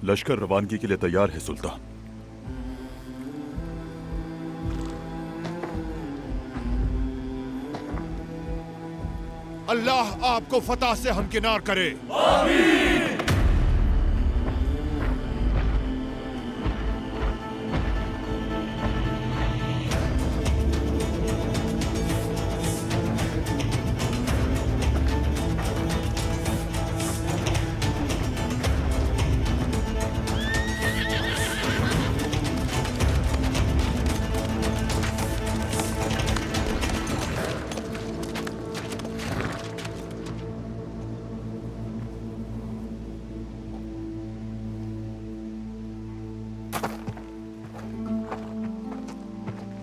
लश्कर रवानगी के लिए तैयार है सुल्तान। अल्लाह आपको फतह से हमकिनार करे।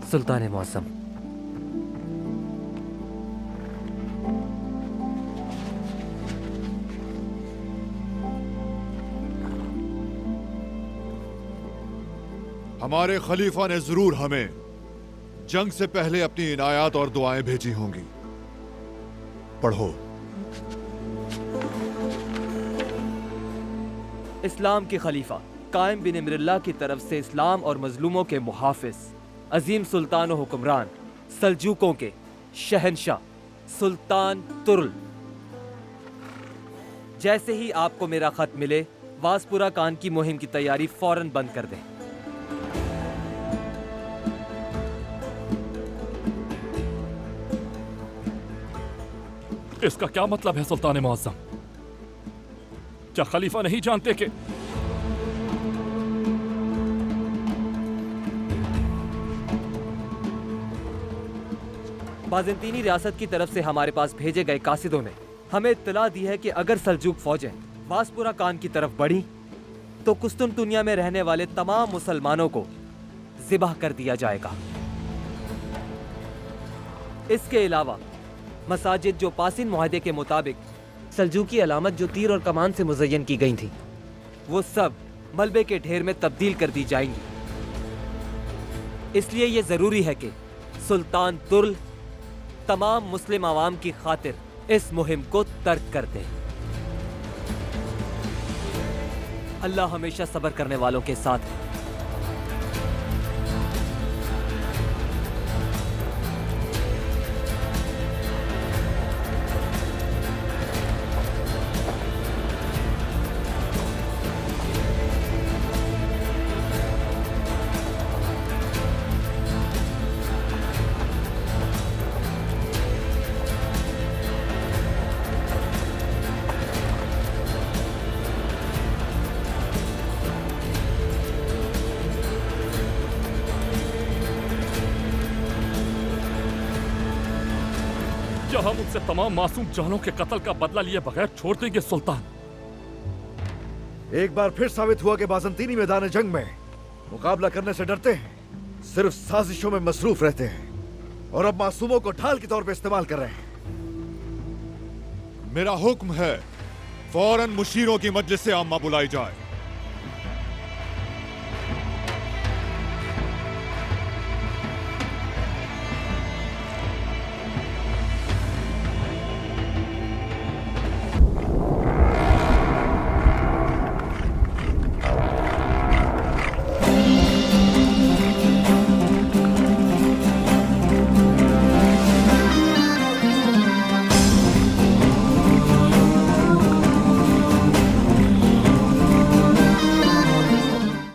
सुल्तान मौसम, हमारे खलीफा ने जरूर हमें जंग से पहले अपनी इनायत और दुआएं भेजी होंगी। पढ़ो। इस्लाम के खलीफा कायम बिन इमरुल्लाह की तरफ से इस्लाम और मजलूमों के मुहाफिज अजीम सुल्तान और हुक्मरान सल्जूकों के शहनशाह सुल्तान तुर्ल। जैसे ही आपको मेरा खत मिले, वासपुरा कान की मुहिम की तैयारी फौरन बंद कर दें। इसका क्या मतलब है सुल्तान मुअज्जम? क्या खलीफा नहीं जानते कि बाज़ंतीनी रियासत की तरफ से हमारे पास भेजे गए कासिदों ने हमें इत्तला दी है कि अगर सल्जूक फौजें वासपुरा कान की तरफ बढ़ी तो कुस्तुनतुनिया में रहने वाले तमाम मुसलमानों को ज़िबाह कर दिया जाएगा। इसके अलावा मसाजिद जो पासिन मुआहदे के मुताबिक सल्जूकी अलामत जो तीर और कमान से मुज़य्यन की गई थी, वो सब मलबे के ढेर में तब्दील कर दी जाएंगी। इसलिए ये ज़रूरी है कि सुल्तान तुर्ल तमाम मुस्लिम आवाम की खातिर इस मुहिम को तर्क कर दे। अल्लाह हमेशा सब्र करने वालों के साथ है। क्या हम उनसे तमाम मासूम जानों के कत्ल का बदला लिए बगैर छोड़ देंगे सुल्तान? एक बार फिर साबित हुआ कि बाज़ंतीनी मैदान जंग में मुकाबला करने से डरते हैं, सिर्फ साजिशों में मसरूफ रहते हैं और अब मासूमों को ढाल के तौर पे इस्तेमाल कर रहे हैं। मेरा हुक्म है फौरन मुशीरों की मजलिस आम्मा बुलाई जाए।